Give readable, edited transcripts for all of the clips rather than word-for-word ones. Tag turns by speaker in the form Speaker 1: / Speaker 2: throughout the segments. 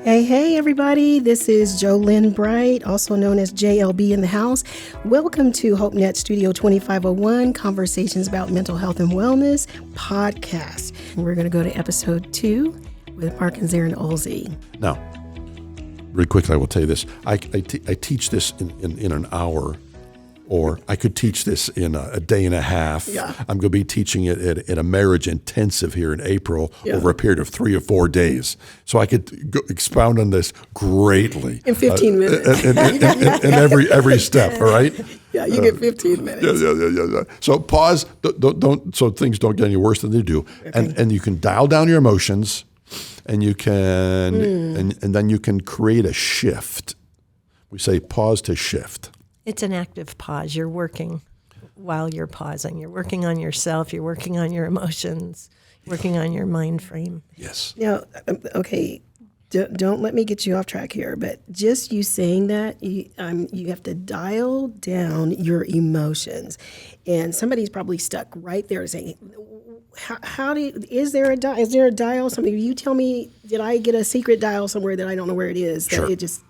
Speaker 1: Hey, everybody. This is Lynn Bright, also known as JLB in the house. Welcome to HopeNet Studio2501, Conversations about Mental Health and Wellness podcast. We're going to go to episode 2 with Mark and Zerrin Oelze.
Speaker 2: Now, really quickly, I will tell you this. I teach this in an hour, or I could teach this in a day and a half.
Speaker 1: Yeah.
Speaker 2: I'm going to be teaching it at a marriage intensive here in April over a period of 3 or 4 days. So I could expound on this greatly.
Speaker 1: In 15 minutes.
Speaker 2: In every step, all right?
Speaker 1: Yeah, you get 15 minutes.
Speaker 2: Yeah. So pause, don't so things don't get any worse than they do.
Speaker 1: Okay.
Speaker 2: And you can dial down your emotions, and you can and then you can create a shift. We say pause to shift.
Speaker 3: It's an active pause. You're working while you're pausing. You're working on yourself. You're working on your emotions, working on your mind frame.
Speaker 2: Yes.
Speaker 1: Now, okay, don't let me get you off track here, but just you saying that, you have to dial down your emotions. And somebody's probably stuck right there saying, is there a dial? Something you tell me, did I get a secret dial somewhere that I don't know where it is?
Speaker 2: Sure.
Speaker 1: That it just...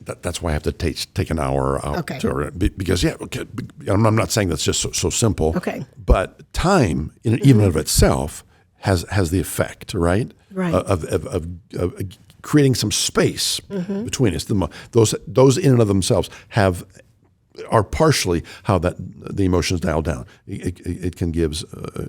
Speaker 2: That's why I have to take an hour out.
Speaker 1: Okay.
Speaker 2: Because, I'm not saying that's just so simple.
Speaker 1: Okay.
Speaker 2: But time, even of itself, has the effect, right?
Speaker 1: Right.
Speaker 2: Of creating some space between us. Those in and of themselves are partially how the emotions dial down. It can give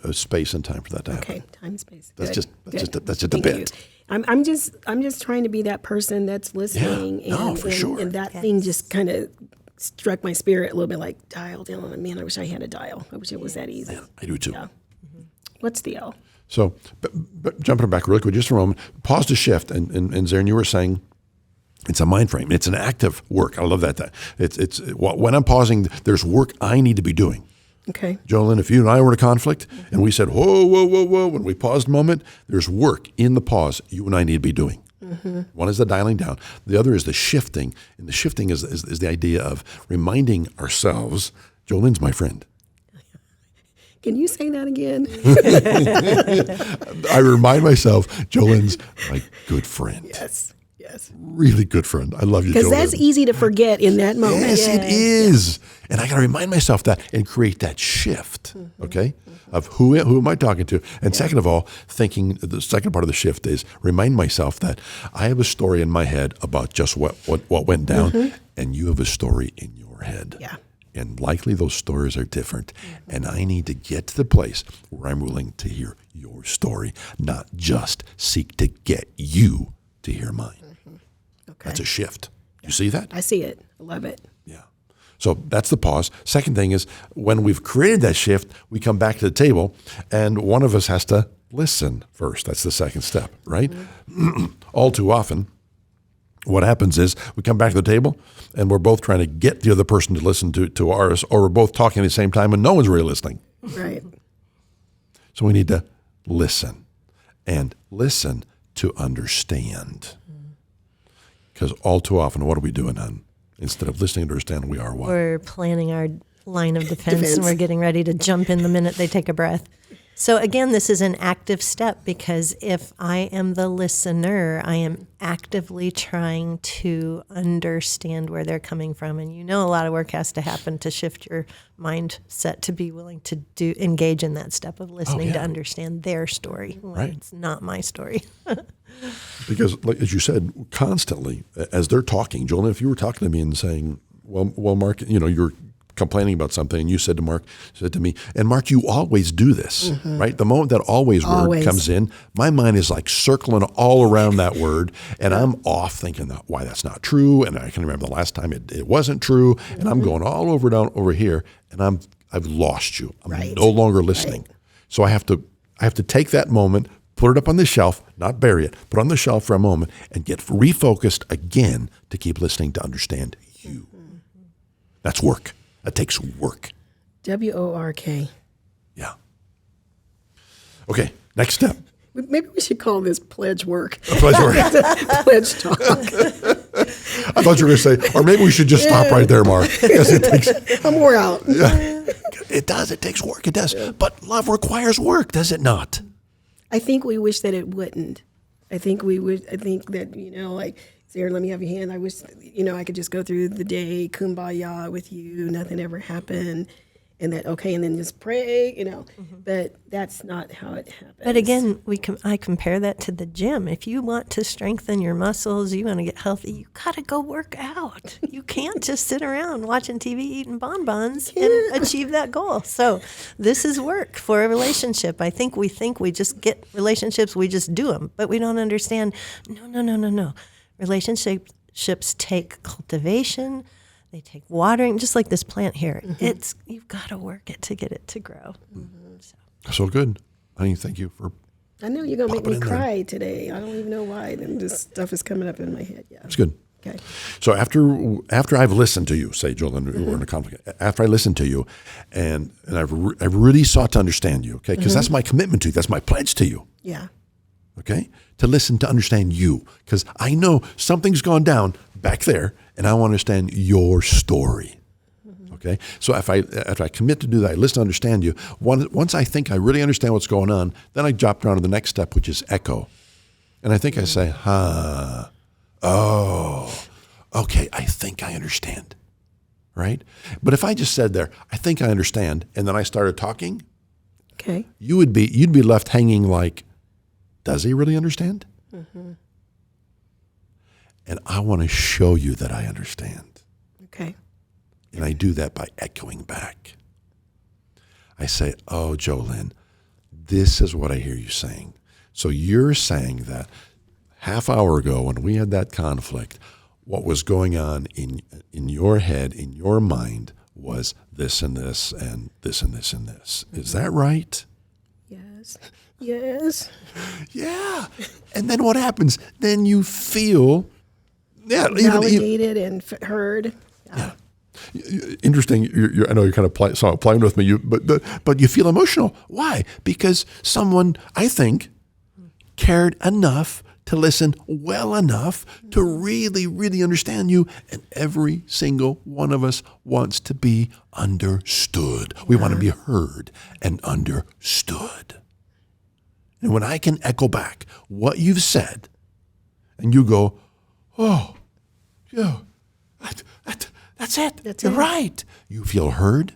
Speaker 2: a space and time for that to happen.
Speaker 1: Okay, time, space.
Speaker 2: That's
Speaker 1: Good.
Speaker 2: just a
Speaker 1: Thank
Speaker 2: bit.
Speaker 1: you. I'm just trying to be that person that's listening,
Speaker 2: for sure.
Speaker 1: And that thing just kind of struck my spirit a little bit, like dial down. Man, I wish I had a dial. I wish it was that easy.
Speaker 2: Man, I do too.
Speaker 1: Yeah. What's the L?
Speaker 2: So, but jumping back really quick, just a moment, pause to shift. And Zerrin, you were saying it's a mind frame. It's an active work. I love that. It's when I'm pausing, there's work I need to be doing.
Speaker 1: Okay.
Speaker 2: Jolynn, if you and I were in a conflict and we said, whoa, when we paused a moment, there's work in the pause you and I need to be doing. One is the dialing down. The other is the shifting. And the shifting is the idea of reminding ourselves, Jolynn's my friend.
Speaker 1: Can you say that again?
Speaker 2: I remind myself, Jolynn's my good friend.
Speaker 1: Yes.
Speaker 2: Really good friend. I love you, Jolynn.
Speaker 1: Because that's easy to forget in that moment.
Speaker 2: Yes, it is. And I got to remind myself that and create that shift, okay, of who am I talking to? And second of all, thinking the second part of the shift is remind myself that I have a story in my head about just what went down, and you have a story in your head.
Speaker 1: Yeah.
Speaker 2: And likely those stories are different. And I need to get to the place where I'm willing to hear your story, not just seek to get you to hear mine.
Speaker 1: Okay.
Speaker 2: That's a shift. You see that?
Speaker 1: I see it. I love it.
Speaker 2: Yeah. So that's the pause. Second thing is when we've created that shift, we come back to the table and one of us has to listen first. That's the second step, right? All too often, what happens is we come back to the table and we're both trying to get the other person to listen to ours, or we're both talking at the same time and no one's really listening.
Speaker 1: Right.
Speaker 2: So we need to listen and listen to understand. Because all too often, what are we doing, hon? Instead of listening to understand, we are what?
Speaker 3: We're planning our line of defense. And we're getting ready to jump in the minute they take a breath. So again, this is an active step, because if I am the listener, I am actively trying to understand where they're coming from. And a lot of work has to happen to shift your mindset to be willing to engage in that step of listening to understand their story when it's not my story.
Speaker 2: Because, like, as you said, constantly, as they're talking, Jolynn, if you were talking to me and saying, well, Mark, you're complaining about something, and you said to me, and Mark, you always do this, right? The moment that always word comes in, my mind is like circling all around that word, and I'm off thinking why that's not true, and I can remember the last time it wasn't true, and I'm going all over here, and I've lost you. I'm no longer listening. Right. So I have to take that moment, put it up on the shelf, not bury it, put it on the shelf for a moment, and get refocused again to keep listening to understand you. That's work. That takes work.
Speaker 1: WORK.
Speaker 2: Yeah. Okay, next step.
Speaker 1: Maybe we should call this pledge work.
Speaker 2: Pledge work.
Speaker 1: Pledge talk.
Speaker 2: I thought you were going to say, or maybe we should just stop right there, Mark. Because it takes.
Speaker 1: I'm wore out.
Speaker 2: Yeah, it does. It takes work. It does. But love requires work, does it not?
Speaker 1: I think we wish that it wouldn't. I think that, like, Zerrin, let me have your hand. I wish, I could just go through the day, kumbaya with you, nothing ever happened. And that, okay, and then just pray, but that's not how it happens.
Speaker 3: But again, I compare that to the gym. If you want to strengthen your muscles, you want to get healthy, you got to go work out. You can't just sit around watching TV, eating bonbons and achieve that goal. So this is work for a relationship. I think we just get relationships, we just do them, but we don't understand, no. Relationships take cultivation. They take watering, just like this plant here. You've got to work it to get it to grow.
Speaker 2: So good. Honey, thank you for
Speaker 1: I know you're going to make me
Speaker 2: popping in
Speaker 1: cry today. I don't even know why. And this stuff is coming up in my head. Yeah.
Speaker 2: It's good.
Speaker 1: Okay.
Speaker 2: So after I've listened to you, say, Joel, and we're in a conflict, after I listen to you, and I've really sought to understand you, okay? Because that's my commitment to you. That's my pledge to you.
Speaker 1: Yeah.
Speaker 2: Okay? To listen, to understand you. Because I know something's gone down back there, and I want to understand your story. Okay? So after I commit to do that, I listen to understand you. Once I think I really understand what's going on, then I drop down to the next step, which is echo. And I think I say, oh, okay, I think I understand. Right? But if I just said there, I think I understand, and then I started talking,
Speaker 1: Okay.
Speaker 2: you'd be left hanging like, does he really understand? And I want to show you that I understand.
Speaker 1: Okay.
Speaker 2: And I do that by echoing back. I say, oh, Jolynn, this is what I hear you saying. So you're saying that half hour ago when we had that conflict, what was going on in your head, in your mind, was this and this and this and this and this. Is that right?
Speaker 1: Yes. Yes.
Speaker 2: Yeah. And then what happens? Then you feel,
Speaker 1: Validated and heard.
Speaker 2: Yeah. Interesting. I know you're kind of playing with me, but you feel emotional. Why? Because someone, I think, cared enough to listen well enough to really, really understand you. And every single one of us wants to be understood. We want to be heard and understood. And when I can echo back what you've said, and you go, oh, yeah, that's it. You're right. You feel heard.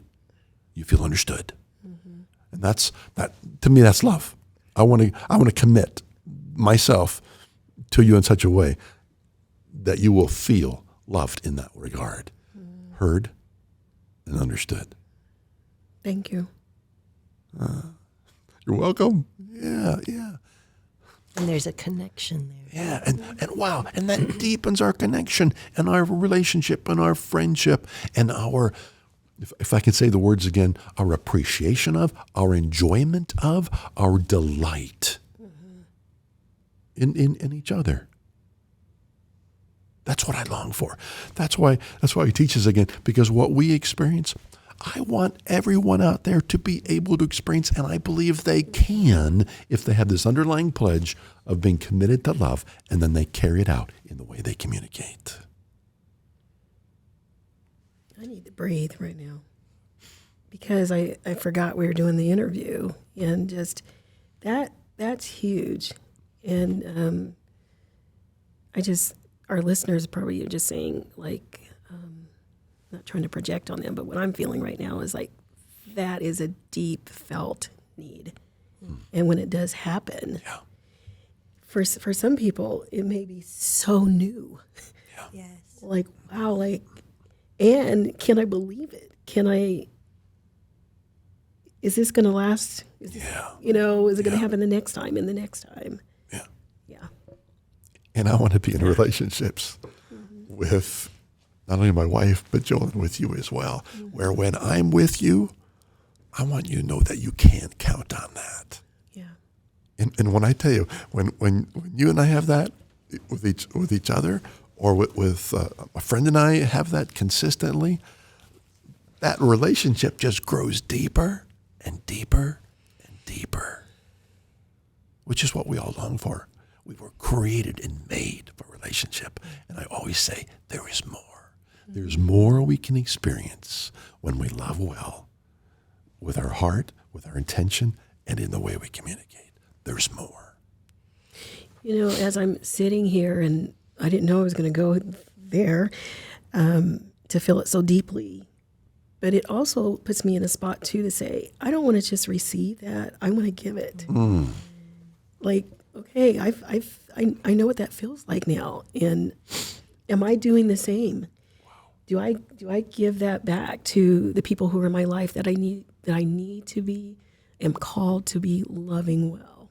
Speaker 2: You feel understood. And that to me, that's love. I want to commit myself to you in such a way that you will feel loved in that regard, heard and understood.
Speaker 1: Thank you.
Speaker 2: You're welcome. Yeah.
Speaker 3: And there's a connection there.
Speaker 2: Yeah, and wow, and that deepens our connection and our relationship and our friendship and our, if I can say the words again, our appreciation of, our enjoyment of, our delight in each other. That's what I long for. That's why he teaches again, because what we experience, I want everyone out there to be able to experience, and I believe they can if they have this underlying pledge of being committed to love, and then they carry it out in the way they communicate.
Speaker 1: I need to breathe right now because I forgot we were doing the interview, and just that's huge. And our listeners probably are just saying, like, not trying to project on them, but what I'm feeling right now is like that is a deep felt need. And when it does happen, for some people, it may be so new.
Speaker 3: Yes.
Speaker 1: Like, wow, like, and can I believe it? Is this going to last? Is this, is it going to happen the next time and the next time? Yeah.
Speaker 2: And I want to be in relationships with not only my wife, but Joel, with you as well, where when I'm with you, I want you to know that you can count on that.
Speaker 1: Yeah.
Speaker 2: And when I tell you, when you and I have that with each other, or with a friend and I have that consistently, that relationship just grows deeper and deeper and deeper, which is what we all long for. We were created and made for relationship. And I always say, there is more. There's more we can experience when we love well, with our heart, with our intention, and in the way we communicate. There's more.
Speaker 1: As I'm sitting here, and I didn't know I was going to go there to feel it so deeply, but it also puts me in a spot too to say, I don't want to just receive that. I want to give it. Like, okay, I know what that feels like now, and am I doing the same? Do I give that back to the people who are in my life that I need to be, am called to be loving well?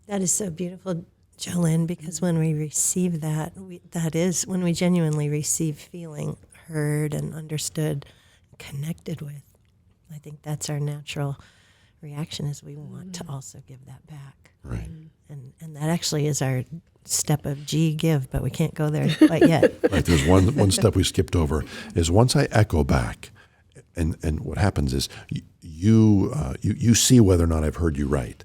Speaker 3: That is so beautiful, Jolynn, because when we receive that, that is when we genuinely receive feeling heard and understood, connected with. I think that's our natural reaction, is we want to also give that back.
Speaker 2: Right.
Speaker 3: And that actually is our step of G, give, but we can't go there quite yet.
Speaker 2: Right. There's one step we skipped over, is once I echo back, and what happens is you see whether or not I've heard you right.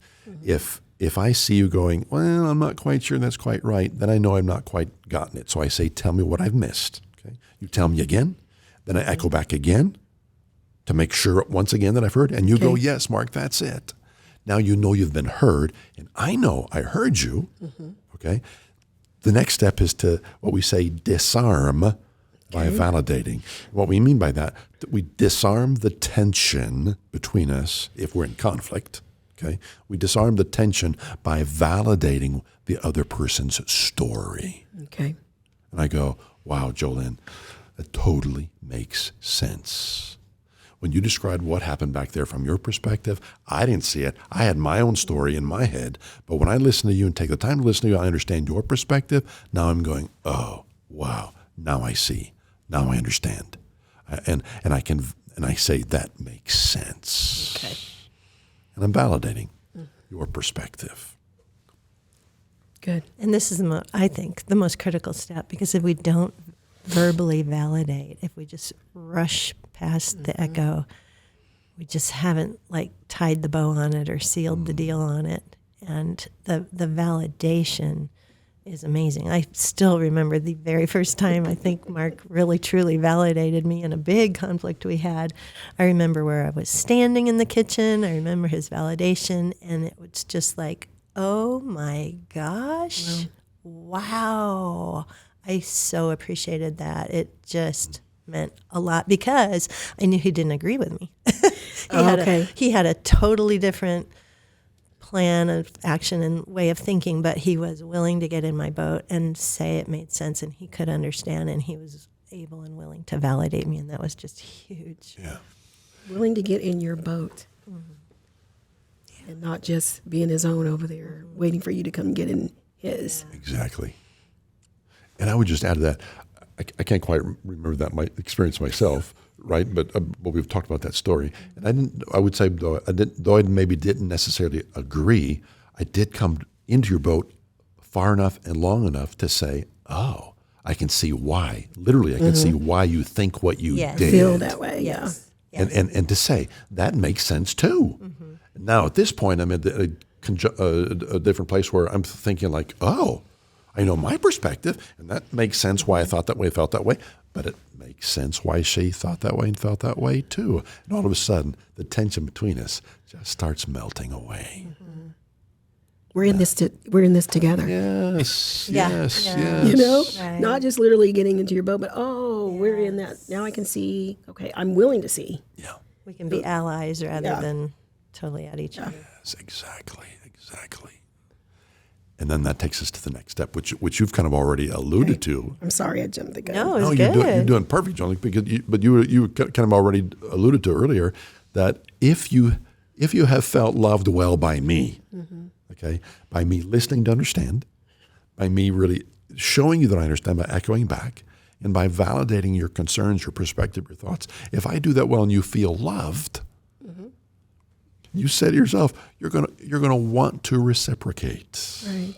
Speaker 2: If I see you going, well, I'm not quite sure that's quite right, then I know I've not quite gotten it. So I say, tell me what I've missed. Okay. You tell me again, then I echo back again to make sure once again that I've heard, and you go, yes, Mark, that's it. Now you know you've been heard, and I know I heard you. Okay. The next step is to what we say disarm by validating. What we mean by that, we disarm the tension between us if we're in conflict. Okay, we disarm the tension by validating the other person's story.
Speaker 1: Okay.
Speaker 2: And I go, wow, Jolynn, that totally makes sense. When you described what happened back there from your perspective, I didn't see it. I had my own story in my head. But when I listen to you and take the time to listen to you, I understand your perspective. Now I'm going, oh, wow, now I see. Now I understand. And I say, that makes sense.
Speaker 1: Okay.
Speaker 2: And I'm validating your perspective.
Speaker 1: Good.
Speaker 3: And this is, I think, the most critical step, because if we don't verbally validate, if we just rush past the echo, we just haven't tied the bow on it or sealed the deal on it. And the validation is amazing. I still remember the very first time I think Mark really truly validated me in a big conflict we had. I remember where I was standing in the kitchen. I remember his validation, and it was just like, oh my gosh, wow. I so appreciated that. It just meant a lot, because I knew he didn't agree with me. He had a totally different plan of action and way of thinking, but he was willing to get in my boat and say it made sense, and he could understand, and he was able and willing to validate me, and that was just huge.
Speaker 2: Yeah.
Speaker 1: Willing to get in your boat and not just be in his own over there waiting for you to come get in his.
Speaker 2: Exactly. And I would just add to that, I can't quite remember that my experience myself, right? But we've talked about that story, and I would say though I maybe didn't necessarily agree, I did come into your boat far enough and long enough to say, oh, I can see why. Literally, I can see why you think what you did.
Speaker 1: Feel that way.
Speaker 3: Yes.
Speaker 2: And to say that makes sense too. Now at this point, I'm at a different place where I'm thinking like, oh, I know my perspective, and that makes sense why I thought that way, felt that way, but it makes sense why she thought that way and felt that way too. And all of a sudden, the tension between us just starts melting away.
Speaker 1: We're in this together.
Speaker 2: Yes,
Speaker 3: Yeah.
Speaker 2: yes,
Speaker 3: Yeah.
Speaker 2: yes.
Speaker 1: You know,
Speaker 3: Right.
Speaker 1: not just literally getting into your boat, but we're in that. Now I can see. Okay, I'm willing to see.
Speaker 2: Yeah.
Speaker 3: We can be allies rather
Speaker 1: Yeah.
Speaker 3: than totally at each other.
Speaker 2: Yes, exactly. And then that takes us to the next step, which you've kind of already alluded to.
Speaker 1: I'm sorry, I jumped the gun.
Speaker 3: No,
Speaker 2: No,
Speaker 3: it's
Speaker 2: you're
Speaker 3: good.
Speaker 2: doing perfect, John. Because you kind of already alluded to earlier that if you have felt loved well by me, okay, by me listening to understand, by me really showing you that I understand by echoing back, and by validating your concerns, your perspective, your thoughts, if I do that well and you feel loved, you say to yourself, you're gonna want to reciprocate.
Speaker 1: Right.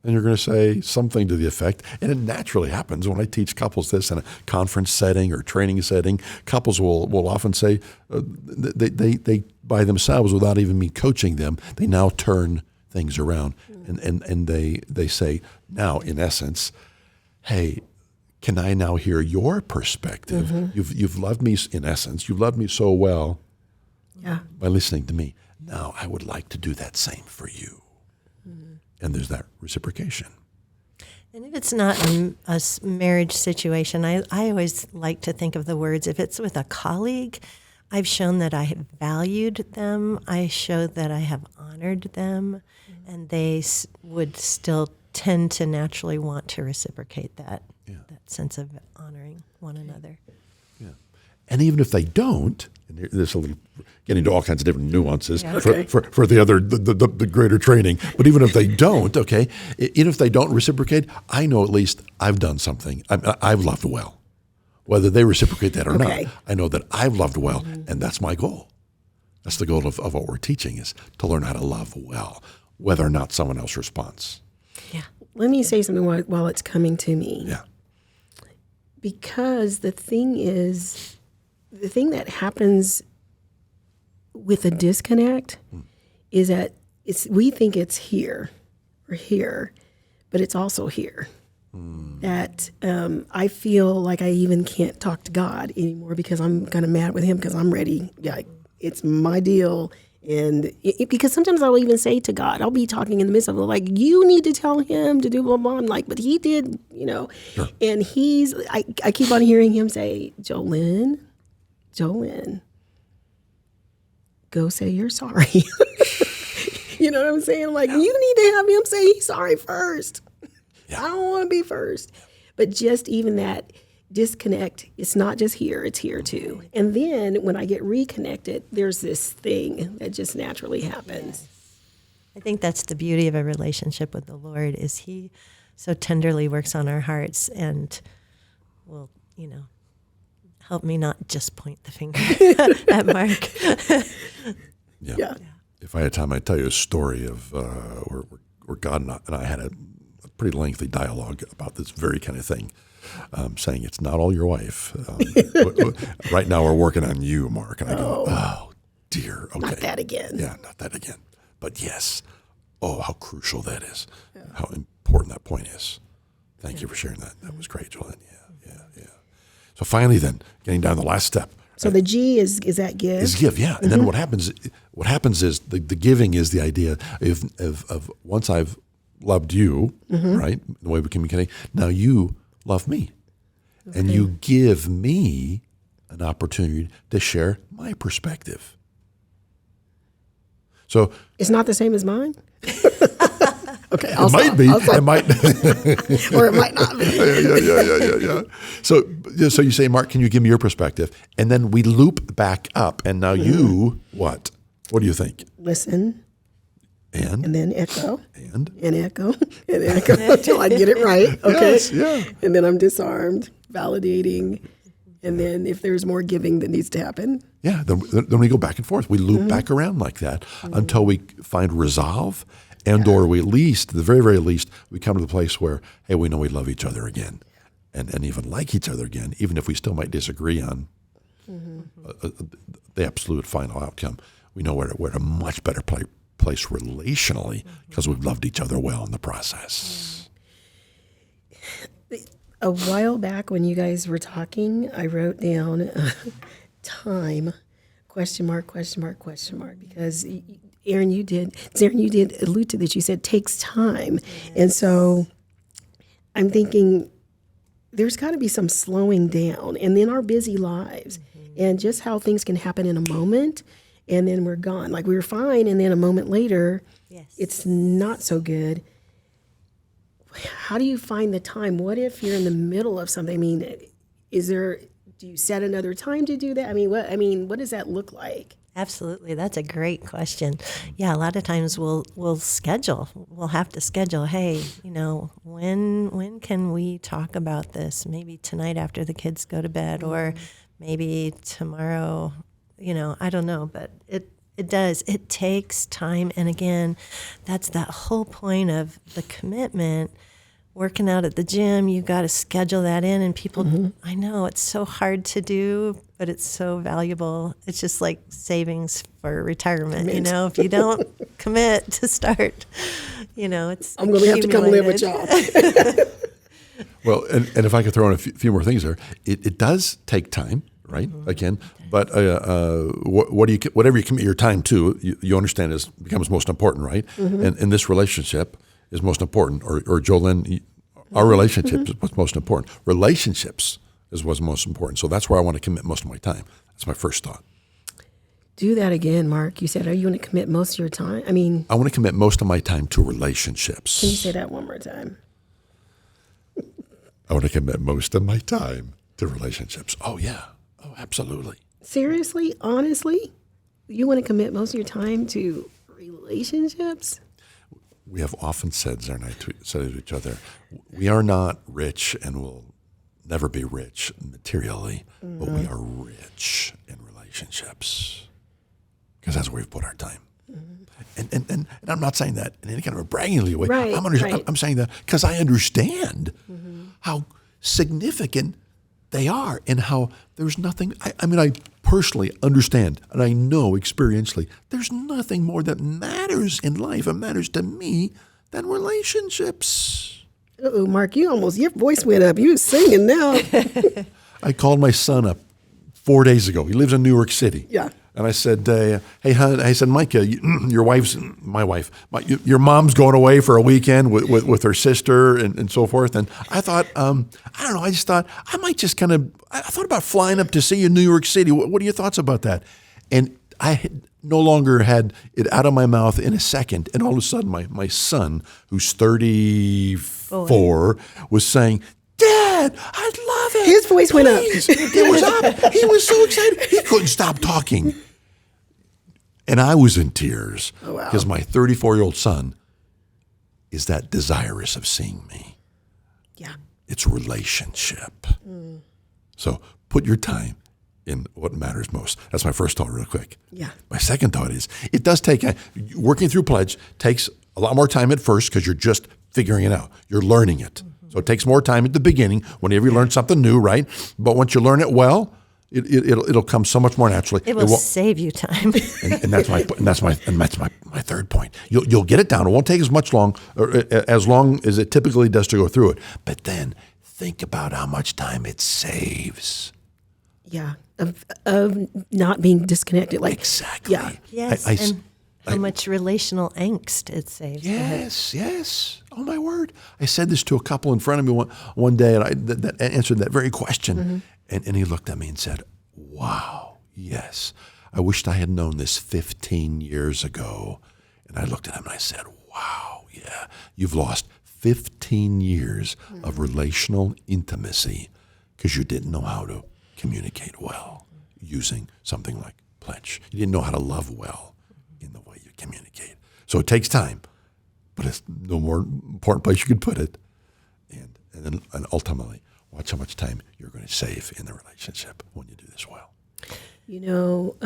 Speaker 2: And you're going to say something to the effect, and it naturally happens when I teach couples this in a conference setting or training setting. Couples will often say, they by themselves, without even me coaching them, they now turn things around, and they say, now in essence, hey, can I now hear your perspective? You've loved me, in essence, you've loved me so well
Speaker 1: Yeah.
Speaker 2: by listening to me. Now I would like to do that same for you. and there's that reciprocation.
Speaker 3: And if it's not a marriage situation, I always like to think of the words, if it's with a colleague, I've shown that I have valued them, I show that I have honored them, and they would still tend to naturally want to reciprocate that sense of honoring one another.
Speaker 2: Yeah. And even if they don't, and there's a little getting into all kinds of different nuances for the other the greater training. But even if they don't, okay, even if they don't reciprocate, I know at least I've done something. I've loved well. Whether they reciprocate that or not, I know that I've loved well, and that's my goal. That's the goal of what we're teaching, is to learn how to love well, whether or not someone else responds.
Speaker 3: Yeah.
Speaker 1: Let me say something while it's coming to me.
Speaker 2: Yeah.
Speaker 1: Because the thing that happens with a disconnect is that we think it's here or here, but it's also here. That I feel like I even can't talk to God anymore because I'm kind of mad with him because I'm ready. Yeah, it's my deal. And because sometimes I'll even say to God, I'll be talking in the midst of it, like, you need to tell him to do blah, blah. I'm like, but he did, Sure. And I keep on hearing him say, Jolynn, go say you're sorry. You know what I'm saying? Like, you need to have him say he's sorry first. Yeah. I don't want to be first. But just even that disconnect, it's not just here, it's here too. And then when I get reconnected, there's this thing that just naturally happens.
Speaker 3: I think that's the beauty of a relationship with the Lord, is he so tenderly works on our hearts and will, help me not just point the finger at Mark.
Speaker 2: Yeah. If I had time, I'd tell you a story of where God and I had a pretty lengthy dialogue about this very kind of thing, saying it's not all your wife. Right now we're working on you, Mark. And I go, oh, dear. Okay.
Speaker 1: Not that again.
Speaker 2: Yeah, not that again. But yes. Oh, how crucial that is. Yeah. How important that point is. Thank you for sharing that. That was great, Jolynn. Yeah. So finally then, getting down to the last step.
Speaker 1: So the G is that give?
Speaker 2: Is give, yeah. And then what happens is the giving is the idea of once I've loved you, right, the way we communicate, now you love me. Okay. And you give me an opportunity to share my perspective. So
Speaker 1: it's not the same as mine? Okay,
Speaker 2: it might be. It might,
Speaker 1: or it might not be.
Speaker 2: Yeah. So you say, Mark, can you give me your perspective? And then we loop back up, and now you what? What do you think?
Speaker 1: Listen.
Speaker 2: And
Speaker 1: then echo.
Speaker 2: And
Speaker 1: echo. And echo until I get it right. Okay.
Speaker 2: Yes, yeah.
Speaker 1: And then I'm disarmed, validating. And then if there's more giving that needs to happen.
Speaker 2: Yeah, then we go back and forth. We loop back around like that until we find resolve, and or we at least, the very, very least, we come to the place where, hey, we know we love each other again and even like each other again, even if we still might disagree on the absolute final outcome. We know we're at a much better place relationally because we've loved each other well in the process.
Speaker 1: A while back when you guys were talking, I wrote down time, ? Because Zerrin, you did allude to this. You said takes time. Yes. And so I'm thinking there's got to be some slowing down, and then our busy lives and just how things can happen in a moment. And then we're gone. Like, we were fine, and then a moment later, it's not so good. How do you find the time? What if you're in the middle of something? I mean, do you set another time to do that? What does that look like?
Speaker 3: Absolutely. That's a great question. Yeah, a lot of times we'll schedule. We'll have to schedule, hey, when can we talk about this? Maybe tonight after the kids go to bed, or maybe tomorrow. I don't know, but it does. It takes time. And again, that's that whole point of the commitment. Working out at the gym, you've got to schedule that in. And people, I know it's so hard to do, but it's so valuable. It's just like savings for retirement. If you don't commit to start, it's
Speaker 1: I'm going to have to come live with y'all.
Speaker 2: Well, and if I could throw in a few more things there, it does take time. Right, again, but whatever you commit your time to, you understand becomes most important, right? And in this relationship, is most important, or Jolene, our relationship is what's most important. Relationships is what's most important. So that's where I want to commit most of my time. That's my first thought.
Speaker 1: Do that again, Mark. You said, are you going to commit most of your time? I mean,
Speaker 2: I want to commit most of my time to relationships.
Speaker 1: Can you say that one more time?
Speaker 2: I want to commit most of my time to relationships. Oh, yeah. Oh, absolutely.
Speaker 1: Seriously? Honestly? You want to commit most of your time to relationships?
Speaker 2: We have often said, Zerrin and I said to each other, we are not rich and will never be rich materially, but we are rich in relationships because that's where we've put our time. And I'm not saying that in any kind of a braggingly way.
Speaker 1: Right,
Speaker 2: I'm saying that because I understand how significant they are and how there's nothing. I mean, I personally understand and I know experientially there's nothing more that matters in life and matters to me than relationships.
Speaker 1: Uh-oh, Mark, your voice went up. You singing now.
Speaker 2: I called my son up 4 days ago. He lives in New York City.
Speaker 1: Yeah.
Speaker 2: And I said, hey, hon, I said, Micah, your your mom's going away for a weekend with her sister and so forth. And I thought, I don't know, I just thought I might just I thought about flying up to see you in New York City. What are your thoughts about that? And I no longer had it out of my mouth in a second. And all of a sudden, my son, who's 34, was saying, Dad, I'd love it.
Speaker 1: His voice went up.
Speaker 2: It was up. He was so excited. He couldn't stop talking. And I was in tears because my 34-year-old son is that desirous of seeing me.
Speaker 1: Yeah.
Speaker 2: It's relationship. So put your time in what matters most. That's my first thought real quick.
Speaker 1: Yeah.
Speaker 2: My second thought is it does take, working through Pledge takes a lot more time at first because you're just figuring it out. You're learning it. So it takes more time at the beginning whenever you learn something new, right? But once you learn it well, it'll come so much more naturally.
Speaker 3: It will save you time.
Speaker 2: and that's my third point. You'll get it down. It won't take as long as it typically does to go through it. But then think about how much time it saves.
Speaker 1: Yeah, of not being disconnected. Like
Speaker 2: exactly.
Speaker 1: Yeah.
Speaker 3: Yes. And how much relational angst it saves.
Speaker 2: Yes. Oh my word! I said this to a couple in front of me one day, and that answered that very question. And he looked at me and said, "Wow, yes, I wished I had known this 15 years ago." And I looked at him and I said, "Wow, yeah, you've lost 15 years of relational intimacy because you didn't know how to communicate well using something like Pledge. You didn't know how to love well in the way you communicate. So it takes time, but it's no more important place you could put it. And ultimately, watch how much time you're going to save in the relationship when you do this well."
Speaker 1: You know,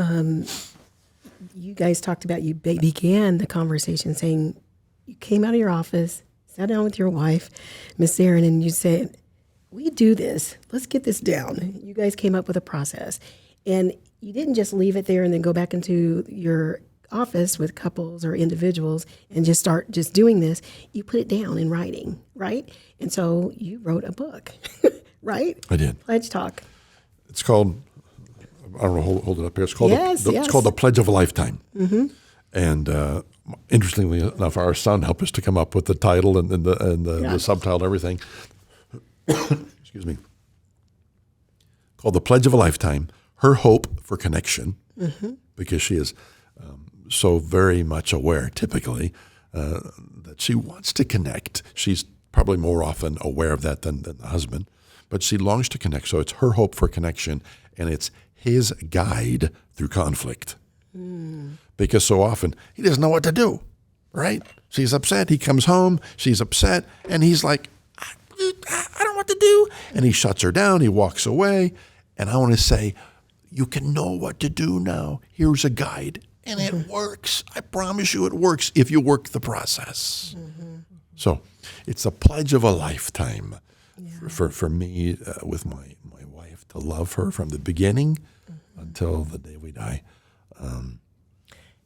Speaker 1: you guys talked about, you began the conversation saying you came out of your office, sat down with your wife, Miss Zerrin, and you said, we do this. Let's get this down. You guys came up with a process. And you didn't just leave it there and then go back into your office with couples or individuals and just start just doing this. You put it down in writing, right? And so you wrote a book, right?
Speaker 2: I did.
Speaker 1: PLEDGEtalk.
Speaker 2: It's called, I don't know, hold it up here. It's called,
Speaker 1: It's
Speaker 2: called The Pledge of a Lifetime. And interestingly enough, our son helped us to come up with the title and the subtitle and everything. Excuse me. Called The Pledge of a Lifetime, Her Hope for Connection, because she is so very much aware, typically, that she wants to connect. She's probably more often aware of that than the husband, but she longs to connect. So it's her hope for connection, and it's his guide through conflict. Because so often he doesn't know what to do, right? She's upset. He comes home. She's upset. And he's like, I don't know what to do. And he shuts her down. He walks away. And I want to say, you can know what to do now. Here's a guide. And it works. I promise you it works if you work the process. So it's a pledge of a lifetime for me with my wife to love her from the beginning until the day we die.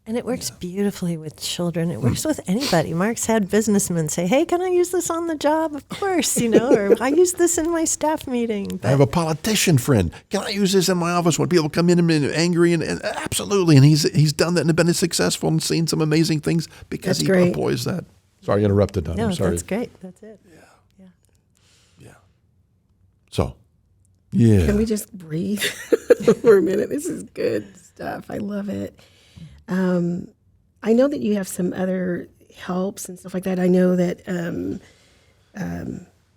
Speaker 3: And it works beautifully with children. It works with anybody. Mark's had businessmen say, hey, can I use this on the job? Of course, or I use this in my staff meeting. But
Speaker 2: I have a politician friend. Can I use this in my office when people come in and angry? And absolutely. And he's done that and been successful and seen some amazing things because he employs that. Sorry, I interrupted, Don.
Speaker 3: No,
Speaker 2: I'm sorry.
Speaker 3: that's great. That's it.
Speaker 2: Yeah. So, yeah.
Speaker 1: Can we just breathe for a minute? This is good stuff. I love it. I know that you have some other helps and stuff like that. I know that,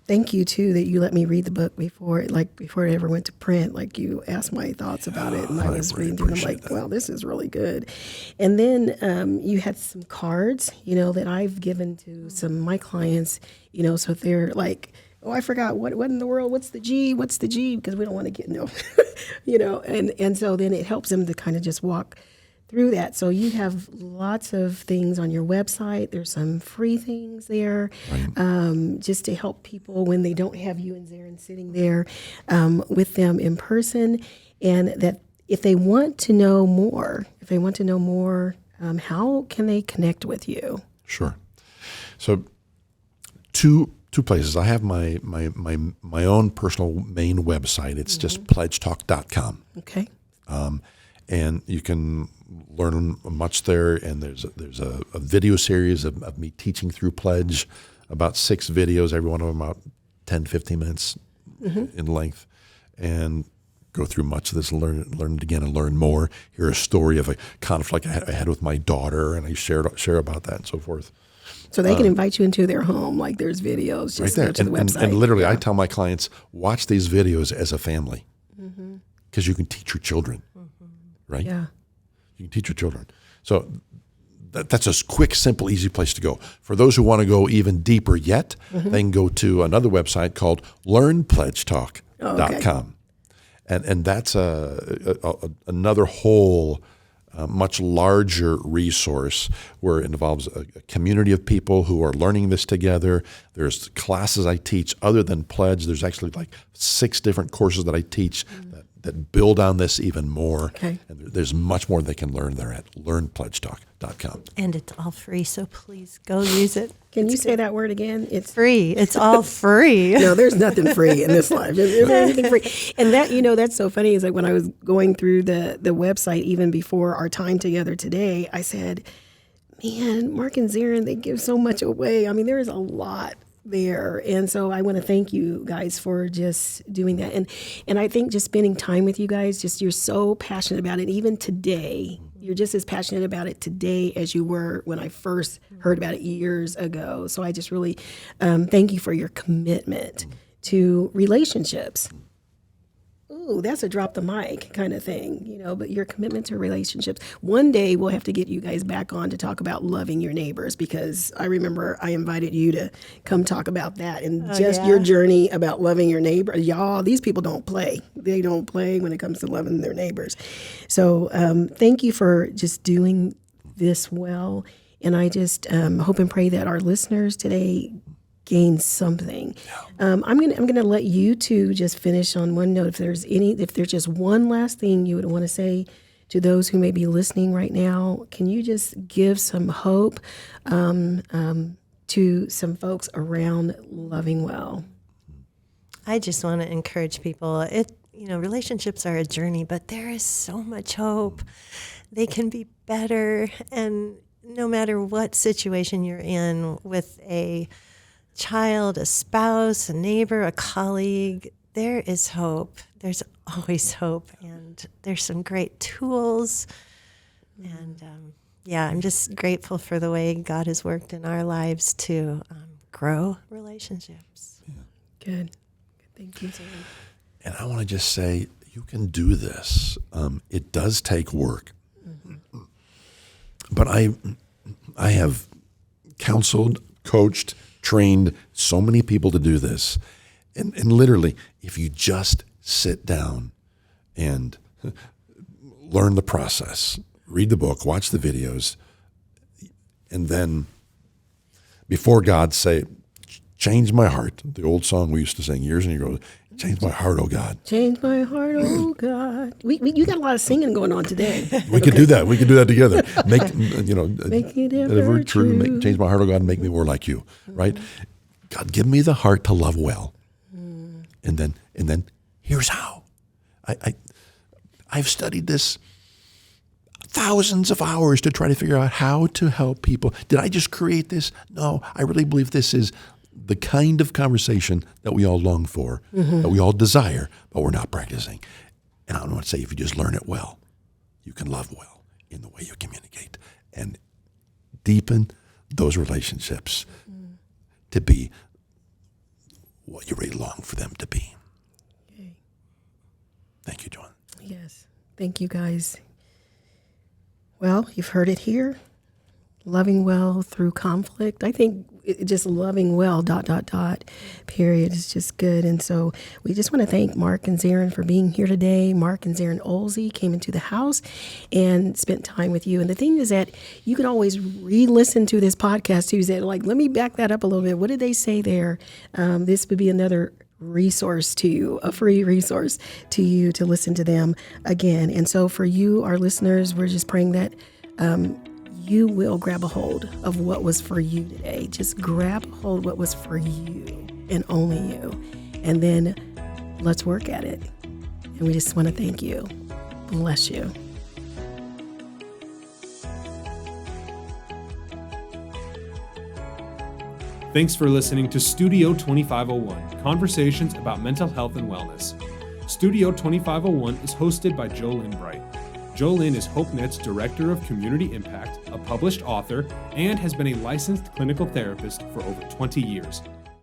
Speaker 1: thank you too, that you let me read the book before it ever went to print. Like, you asked my thoughts about it, and I was reading through them like, wow, this is really good. And then you had some cards, that I've given to some of my clients, so they're like, oh, I forgot, what in the world, what's the G, because we don't want to get, and so then it helps them to kind of just walk through that. So you have lots of things on your website. There's some free things there, just to help people when they don't have you and Zerrin sitting there with them in person. And that if they want to know more, how can they connect with you?
Speaker 2: Sure. So two places. I have my own personal main website. It's just PLEDGEtalk.com.
Speaker 1: Okay.
Speaker 2: And you can learn much there. And there's a video series of me teaching through Pledge, about 6 videos, every one of them about 10, 15 minutes in length, and go through much of this, learn it again and learn more. Hear a story of a conflict I had with my daughter, and I share about that and so forth.
Speaker 1: So they can invite you into their home, like there's videos, just
Speaker 2: Right there.
Speaker 1: go to the website.
Speaker 2: And literally, I tell my clients, watch these videos as a family, because you can teach your children, right?
Speaker 1: Yeah.
Speaker 2: You can teach your children. So that's a quick, simple, easy place to go. For those who want to go even deeper yet, they can go to another website called LearnPledgeTalk.com. And that's another whole, much larger resource where it involves a community of people who are learning this together. There's classes I teach other than Pledge. There's actually like 6 different courses that I teach that build on this even more.
Speaker 1: Okay.
Speaker 2: And there's much more they can learn there at LearnPledgeTalk.com.
Speaker 3: And it's all free, so please go use it.
Speaker 1: Can you say that word again? It's
Speaker 3: Free. It's all free.
Speaker 1: No, there's nothing free in this life. Is there anything free? And that, that's so funny, is like when I was going through the website, even before our time together today, I said, man, Mark and Zerrin, they give so much away. I mean, there is a lot there. And so I want to thank you guys for just doing that. And I think just spending time with you guys, just you're so passionate about it. Even today, you're just as passionate about it today as you were when I first heard about it years ago. So I just really thank you for your commitment to relationships. Ooh, that's a drop the mic kind of thing, but your commitment to relationships. One day we'll have to get you guys back on to talk about loving your neighbors, because I remember I invited you to come talk about that and your journey about loving your neighbor. Y'all, these people don't play. They don't play when it comes to loving their neighbors. So thank you for just doing this well. And I just hope and pray that our listeners today gain something. I'm gonna let you two just finish on one note. If there's just one last thing you would want to say to those who may be listening right now, can you just give some hope to some folks around loving well?
Speaker 3: I just want to encourage people. Relationships are a journey, but there is so much hope. They can be better, and no matter what situation you're in with a child, a spouse, a neighbor, a colleague, there is hope. There's always hope, and there's some great tools. And I'm just grateful for the way God has worked in our lives to grow relationships.
Speaker 2: Yeah.
Speaker 1: Good. Thank you, Zerrin.
Speaker 2: And I want to just say, you can do this. It does take work. But I have counseled, coached, trained so many people to do this. And literally, if you just sit down and learn the process, read the book, watch the videos, and then before God say, change my heart, the old song we used to sing years and years ago, change my heart, oh God.
Speaker 1: Change my heart, oh God. You got a lot of singing going on today.
Speaker 2: We could do that. We could do that together. Make
Speaker 1: it ever true.
Speaker 2: Change my heart, oh God, and make me more like you, right? God, give me the heart to love well. And then here's how. I've studied this thousands of hours to try to figure out how to help people. Did I just create this? No, I really believe this is the kind of conversation that we all long for, that we all desire, but we're not practicing. And I want to say, if you just learn it well, you can love well in the way you communicate and deepen those relationships to be what you really long for them to be.
Speaker 1: Okay.
Speaker 2: Thank you, Joan.
Speaker 1: Yes. Thank you, guys. Well, you've heard it here. Loving well through conflict. I think just loving well, ... period, is just good. And so we just want to thank Mark and Zerrin for being here today. Mark and Zerrin Oelze came into the house and spent time with you. And the thing is that you can always re-listen to this podcast too. Say, like, let me back that up a little bit. What did they say there? This would be another resource to you, a free resource to you to listen to them again. And so for you, our listeners, we're just praying that you will grab a hold of what was for you today. Just grab a hold of what was for you and only you. And then let's work at it. And we just want to thank you. Bless you.
Speaker 4: Thanks for listening to Studio 2501, conversations about mental health and wellness. Studio 2501 is hosted by Lynn Bright. Lynn is HopeNet's Director of Community Impact, a published author, and has been a licensed clinical therapist for over 20 years.